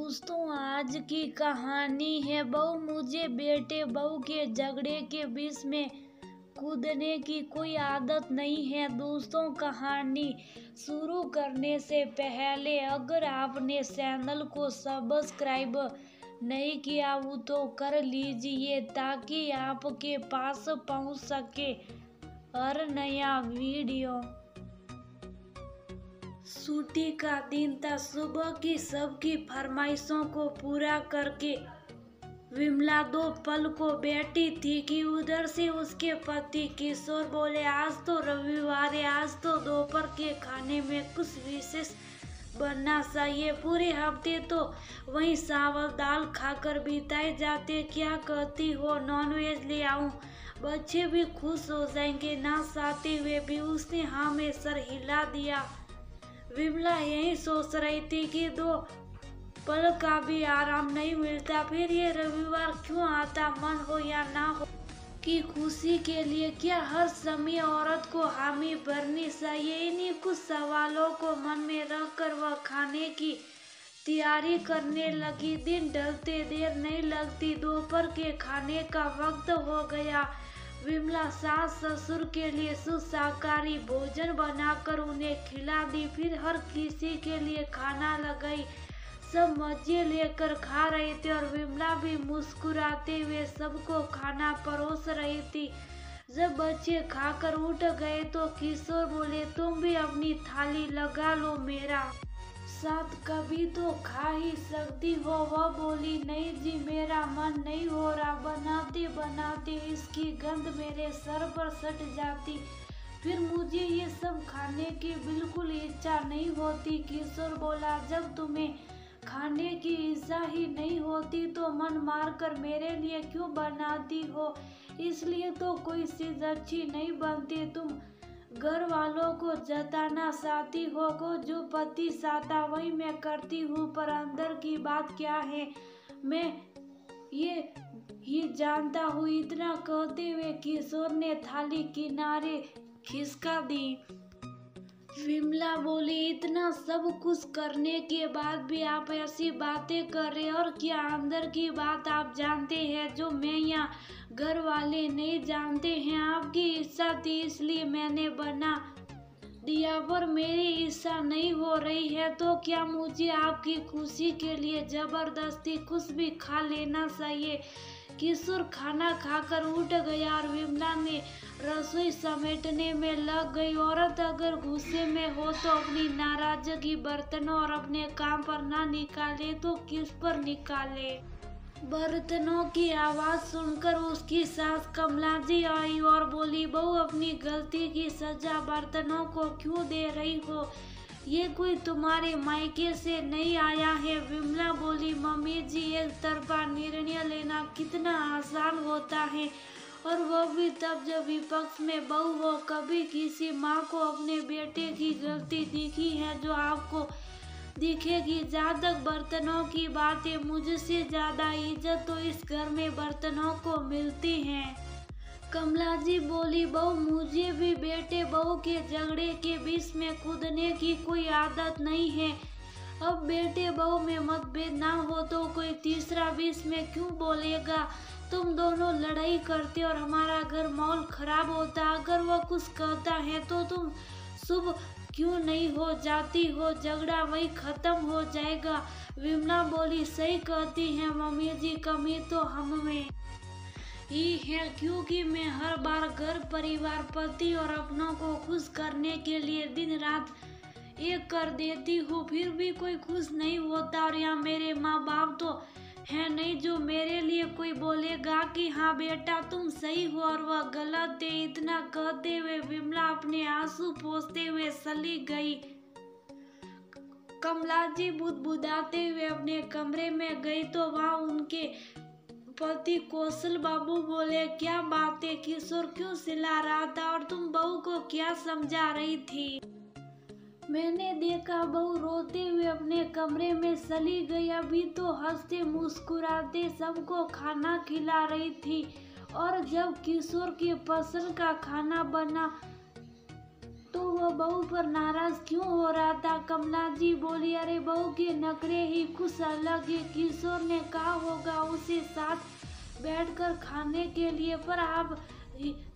दोस्तों, आज की कहानी है बहू मुझे बेटे बहू के झगड़े के बीच में कूदने की कोई आदत नहीं है। दोस्तों, कहानी शुरू करने से पहले अगर आपने चैनल को सब्सक्राइब नहीं किया हो तो कर लीजिए ताकि आपके पास पहुंच सके हर नया वीडियो। छुट्टी का दिन था। सुबह की सबकी फरमाइशों को पूरा करके विमला दो पल को बैठी थी कि उधर से उसके पति किशोर बोले, आज तो रविवार है, आज तो दोपहर के खाने में कुछ विशेष बनना चाहिए। पूरे हफ्ते तो वही चावल दाल खाकर बिताए जाते। क्या कहती हो, नॉनवेज ले आऊं? बच्चे भी खुश हो जाएंगे। ना चाहते हुए भी उसने हाँ में सर हिला दिया। विमला यही सोच रही थी कि दो पल का भी आराम नहीं मिलता। फिर ये रविवार क्यों आता? मन हो या ना हो कि खुशी के लिए क्या हर समय औरत को हामी भरनी चाहिए? इन्हीं कुछ सवालों को मन में रखकर वह खाने की तैयारी करने लगी। दिन ढलते देर नहीं लगती। दोपहर के खाने का वक्त हो गया। विमला सास ससुर के लिए शाकाहारी भोजन बनाकर उन्हें खिला दी। फिर हर किसी के लिए खाना लगाई। सब मजे लेकर खा रहे थे और विमला भी मुस्कुराते हुए सबको खाना परोस रही थी। जब बच्चे खाकर उठ गए तो किशोर बोले, तुम भी अपनी थाली लगा लो, मेरा साथ कभी तो खा ही सकती हो। वह बोली, नहीं जी, मेरा मन नहीं हो रहा। बनाते बनाते इसकी गंध मेरे सर पर सट जाती। फिर मुझे ये सब खाने की बिल्कुल इच्छा नहीं होती। किशोर बोला, जब तुम्हें खाने की इच्छा ही नहीं होती तो मन मार कर मेरे लिए क्यों बनाती हो? इसलिए तो कोई चीज अच्छी नहीं बनती। तुम घर वालों को जताना चाहती हो को जो पति चाहता वही मैं करती हूँ, पर अंदर की बात क्या है मैं ये ही जानता हूँ। इतना कहते हुए किशोर ने थाली किनारे खिसका दी। विमला बोली, इतना सब कुछ करने के बाद भी आप ऐसी बातें कर रहे, और क्या अंदर की बात आप जानते हैं जो मैं या घर वाले नहीं जानते हैं? आपकी इच्छा थी इसलिए मैंने बना दिया, पर मेरी इच्छा नहीं हो रही है तो क्या मुझे आपकी खुशी के लिए जबरदस्ती कुछ भी खा लेना चाहिए? किशोर खाना खाकर उठ गया और विमला ने रसोई समेटने में लग गई। औरत अगर गुस्से में हो तो अपनी नाराजगी बर्तनों और अपने काम पर ना निकाले तो किस पर निकाले? बर्तनों की आवाज सुनकर उसकी सास कमला जी आई और बोली, बहू, अपनी गलती की सजा बर्तनों को क्यों दे रही हो? ये कोई तुम्हारे मायके से नहीं आया है। विमला बोली, मम्मी जी, एक तरफा निर्णय लेना कितना आसान होता है, और वो भी तब जब विपक्ष में बहू हो। कभी किसी माँ को अपने बेटे की गलती दिखी है जो आपको दिखेगी? जहाँ तक बर्तनों की बात है, मुझसे ज्यादा इज्जत तो इस घर में बर्तनों को मिलती है। कमला जी बोली, बहू, मुझे भी बेटे बहू के झगड़े के बीच में कूदने की कोई आदत नहीं है। अब बेटे बहू में मतभेद ना हो तो कोई तीसरा बीच में क्यों बोलेगा? तुम दोनों लड़ाई करते और हमारा घर माहौल खराब होता। अगर वो कुछ कहता है तो तुम शुभ क्यों नहीं हो जाती हो? झगड़ा वही खत्म हो जाएगा। विमला बोली, सही कहती है मम्मी जी, कमी तो हम में ही है, क्योंकि मैं हर बार घर परिवार पति और अपनों को खुश करने के लिए दिन रात एक कर देती हूँ, फिर भी कोई खुश नहीं होता। और यहाँ मेरे माँ बाप तो है नहीं जो मेरे लिए कोई बोलेगा कि हाँ बेटा तुम सही हो और वह गलत है। इतना कहते हुए विमला अपने आंसू पोंछते हुए चली गई। कमला जी बुदबुदाते हुए अपने कमरे में गई तो वहाँ उनके पति कौशल बाबू बोले, क्या बात है किशोर, क्यों चिल्ला रहा था और तुम बहू को क्या समझा रही थी? मैंने देखा बहू रोते हुए अपने कमरे में चली गई। अभी तो हंसते मुस्कुराते सबको खाना खिला रही थी, और जब किशोर की पसंद का खाना तो वो बहू पर नाराज क्यों हो रहा था। कमला जी बोली, अरे बहू के नखरे ही कुछ अलग है। किशोर ने कहा होगा उसे साथ बैठकर खाने के लिए, पर आप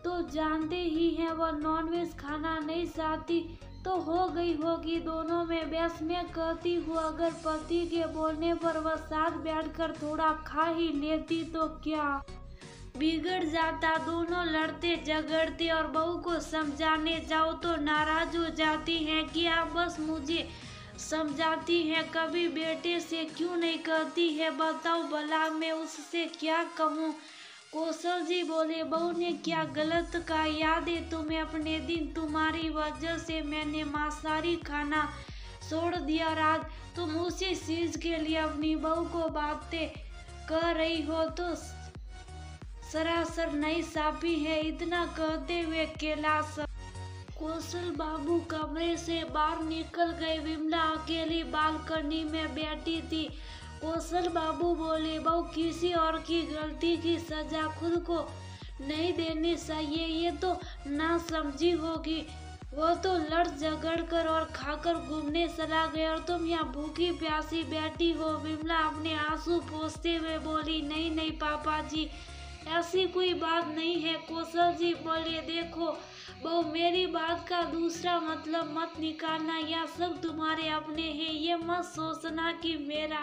तो जानते ही हैं वह नॉनवेज खाना नहीं चाहती। तो हो गई होगी दोनों में बहस। मैं कहती हूँ अगर पति के बोलने पर वह साथ बैठकर थोड़ा खा ही लेती तो क्या बिगड़ जाता। दोनों लड़ते झगड़ते और बहू को समझाने जाओ तो नाराज हो जाती हैं कि आप बस मुझे समझाती हैं, कभी बेटे से क्यों नहीं कहती है। बताओ भला मैं उससे क्या कहूँ। कौशल जी बोले, बहू ने क्या गलत कहा। याद है तुम्हें अपने दिन, तुम्हारी वजह से मैंने मांसाहारी खाना छोड़ दिया और आज तुम उसी चीज के लिए अपनी बहू को बातें कर रही हो तो सरासर नई साफी है। इतना कहते हुए कैलाश कौशल बाबू कमरे से बाहर निकल गए। विमला अकेली बालकनी में बैठी थी। कौशल बाबू बोले, बहू किसी और की गलती की सजा खुद को नहीं देनी चाहिए। ये तो नासमझी होगी। वो तो लड़ झगड़ कर और खाकर घूमने चला गया और तुम यहाँ भूखी प्यासी बैठी हो। विमला अपने आंसू पोंछते हुए बोली, नहीं नहीं पापा जी, ऐसी कोई बात नहीं है। कौशल जी बोले, देखो बहू, मेरी बात का दूसरा मतलब मत निकालना। यह सब तुम्हारे अपने हैं। ये मत सोचना कि मेरा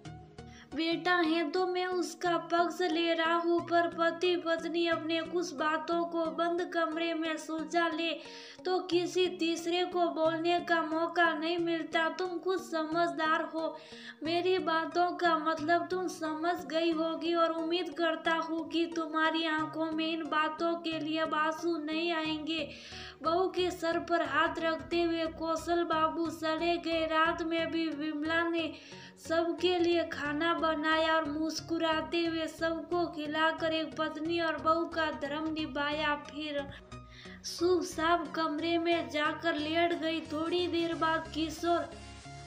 बेटा है तो मैं उसका पक्ष ले रहा हूँ, पर पति पत्नी अपने कुछ बातों को बंद कमरे में सुलझा ले तो किसी तीसरे को बोलने का मौका नहीं मिलता। तुम खुद समझदार हो, मेरी बातों का मतलब तुम समझ गई होगी और उम्मीद करता हूँ कि तुम्हारी आंखों में इन बातों के लिए आंसू नहीं आएंगे। बहू के सर पर हाथ रखते हुए कौशल बाबू चले गए। रात में भी विमला ने सबके लिए खाना बनाया और मुस्कुराते हुए सबको खिलाकर एक पत्नी और बहू का धर्म निभाया। फिर शुभ शाम कमरे में जाकर लेट गई। थोड़ी देर बाद किशोर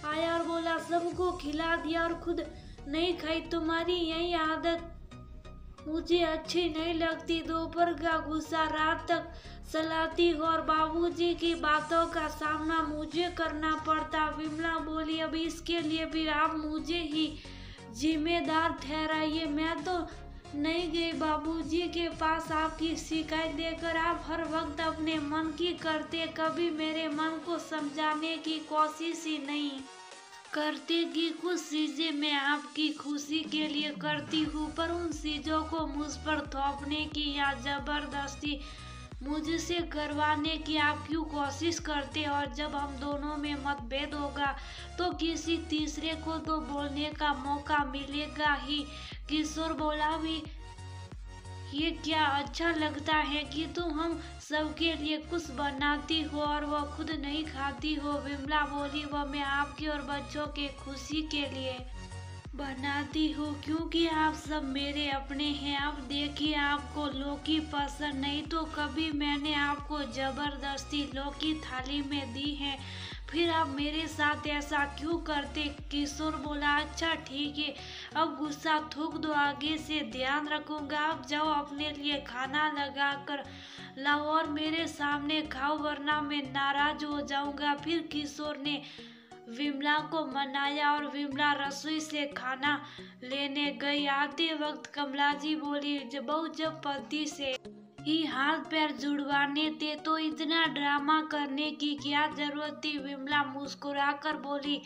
आया और बोला, सबको खिला दिया और खुद नहीं खाई। तुम्हारी यही आदत मुझे अच्छी नहीं लगती। दोपहर का गुस्सा रात तक चलाती हो और बाबूजी की बातों का सामना मुझे करना पड़ता। विमला बोली, अब इसके लिए भी आप मुझे ही जिम्मेदार ठहराइए। मैं तो नहीं गई बाबूजी के पास आपकी शिकायत देकर। आप हर वक्त अपने मन की करते, कभी मेरे मन को समझाने की कोशिश ही नहीं करते कि कुछ चीजें मैं आपकी खुशी के लिए करती हूँ, पर उन चीजों को मुझ पर थोपने की या जबरदस्ती मुझसे करवाने की आप क्यों कोशिश करते। और जब हम दोनों में मतभेद होगा तो किसी तीसरे को तो बोलने का मौका मिलेगा ही। किशोर बोला, भी ये क्या अच्छा लगता है कि तुम हम सबके लिए कुछ बनाती हो और वह खुद नहीं खाती हो। विमला बोली, वह मैं आपके और बच्चों के खुशी के लिए बनाती हूँ, क्योंकि आप सब मेरे अपने हैं। अब देखिए, आपको लौकी पसंद नहीं तो कभी मैंने आपको जबरदस्ती लौकी थाली में दी है, फिर आप मेरे साथ ऐसा क्यों करते। किशोर बोला, अच्छा ठीक है, अब गुस्सा थूक दो, आगे से ध्यान रखूंगा। अब जाओ अपने लिए खाना लगा कर लाओ और मेरे सामने खाओ, वरना मैं नाराज हो जाऊंगा। फिर किशोर ने विमला को मनाया और विमला रसोई से खाना लेने गई। आते वक्त कमला जी बोली, जब पति से ही हाथ पैर जुड़वाने थे तो इतना ड्रामा करने की क्या जरूरत थी। विमला मुस्कुराकर बोली,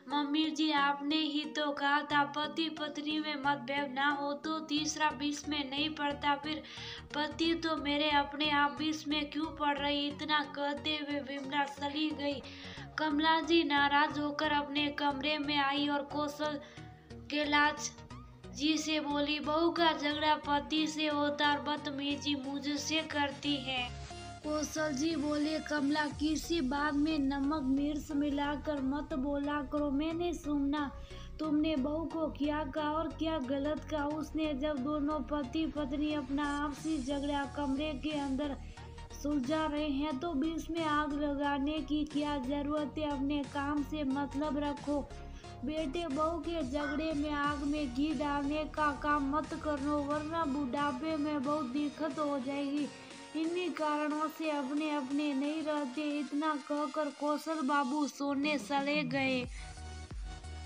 मम्मी जी, आपने ही तो कहा था पति पत्नी में मतभेद ना हो तो तीसरा बीच में नहीं पड़ता, फिर पति तो मेरे अपने, आप बीच में क्यों पड़ रही। इतना कहते हुए विमला चली गई। कमला जी नाराज होकर अपने कमरे में आई और कौशल कैलाश जी से बोली, बहू का झगड़ा पति से होता और बदतमीजी मुझसे करती है। कौशल जी बोले, कमला, किसी बात में नमक मिर्च मिलाकर मत बोला करो। मैंने सुना तुमने बहू को क्या कहा और क्या गलत कहा। उसने जब दोनों पति पत्नी अपना आपसी झगड़ा कमरे के अंदर सुलझा रहे हैं तो बीच में आग लगाने की क्या जरूरत है। अपने काम से मतलब रखो। बेटे, बहू के झगड़े में आग में घी डालने का काम मत करो, वरना बुढ़ापे में बहुत दिक्कत हो जाएगी। इन्हीं कारणों से अपने अपने नहीं रहते। इतना कहकर कौशल बाबू सोने चले गए।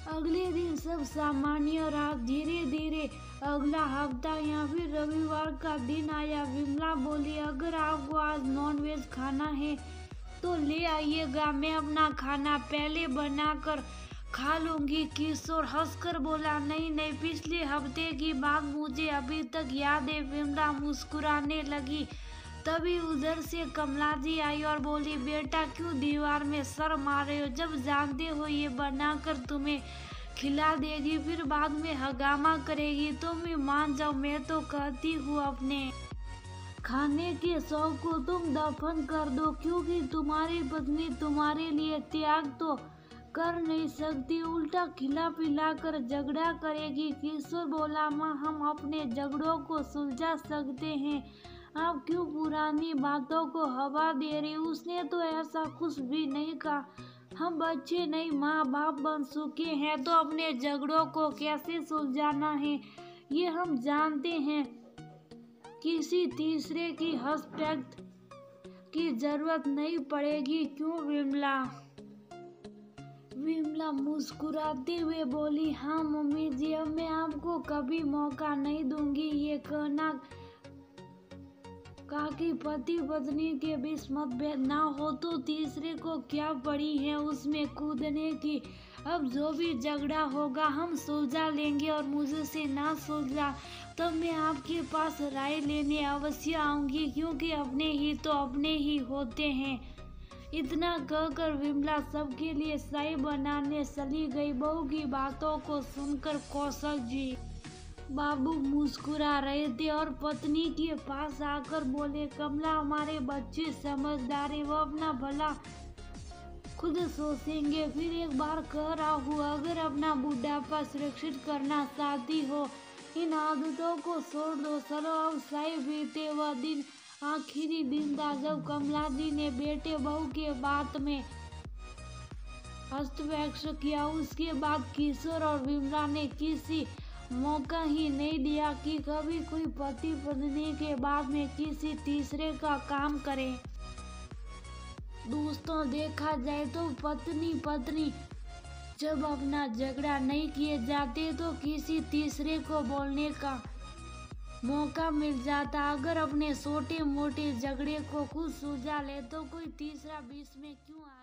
अगले दिन सब सामान्य रहा। धीरे धीरे अगला हफ्ता या फिर रविवार का दिन आया। विमला बोली, अगर आपको आज नॉनवेज खाना है तो ले आइएगा, मैं अपना खाना पहले बनाकर खा लूंगी। किशोर हंसकर बोला, नहीं नहीं, पिछले हफ्ते की बात मुझे अभी तक याद है। विमला मुस्कुराने लगी। तभी उधर से कमला जी आई और बोली, बेटा क्यों दीवार में सर मारे हो, जब जानते हो ये बनाकर तुम्हें खिला देगी फिर बाद में हंगामा करेगी। तुम भी मान जाओ, मैं तो कहती हूँ अपने खाने के शौक को तुम दफन कर दो, क्योंकि तुम्हारी पत्नी तुम्हारे लिए त्याग तो कर नहीं सकती, उल्टा खिला पिला कर झगड़ा करेगी। किशोर बोला, माँ हम अपने झगड़ों को सुलझा सकते हैं, आप क्यों पुरानी बातों को हवा दे रही। उसने तो ऐसा कुछ भी नहीं कहा। हम बच्चे नहीं माँ बाप बन चुके हैं तो अपने झगड़ों को कैसे सुलझाना है ये हम जानते हैं। किसी तीसरे की हस्तक्षेप की जरूरत नहीं पड़ेगी, क्यों विमला? विमला मुस्कुराते हुए बोली, हाँ मम्मी जी, अब मैं आपको कभी मौका नहीं दूंगी ये कहना कि पति पत्नी के बीच मतभेद ना हो तो तीसरे को क्या पड़ी है उसमें कूदने की। अब जो भी झगड़ा होगा हम सुलझा लेंगे और मुझसे ना सुलझा तब मैं आपके पास राय लेने अवश्य आऊंगी, क्योंकि अपने ही तो अपने ही होते हैं। इतना कहकर विमला सबके लिए चाय बनाने चली गई। बहू की बातों को सुनकर कौशल जी बाबू मुस्कुरा रहे थे और पत्नी के पास आकर बोले, कमला हमारे बच्चे समझदार है, वो अपना भला खुद सोचेंगे। फिर एक बार कह रहा हूँ, अगर अपना बुढ़ापा सुरक्षित करना चाहती हो इन आदतों को छोड़ दो। चलो अब चाय पीते। वह दिन आखिरी दिन था जब कमला जी ने बेटे बहू के बात में हस्तक्षेप किया। उसके बाद किशोर और विमला ने किसी मौका ही नहीं दिया कि कभी कोई पति पत्नी के बाद में किसी तीसरे का काम करे। दोस्तों देखा जाए तो पत्नी जब अपना झगड़ा नहीं किए जाते तो किसी तीसरे को बोलने का मौका मिल जाता। अगर अपने छोटे मोटे झगड़े को खुद सुलझा ले तो कोई तीसरा बीच में क्यों आए।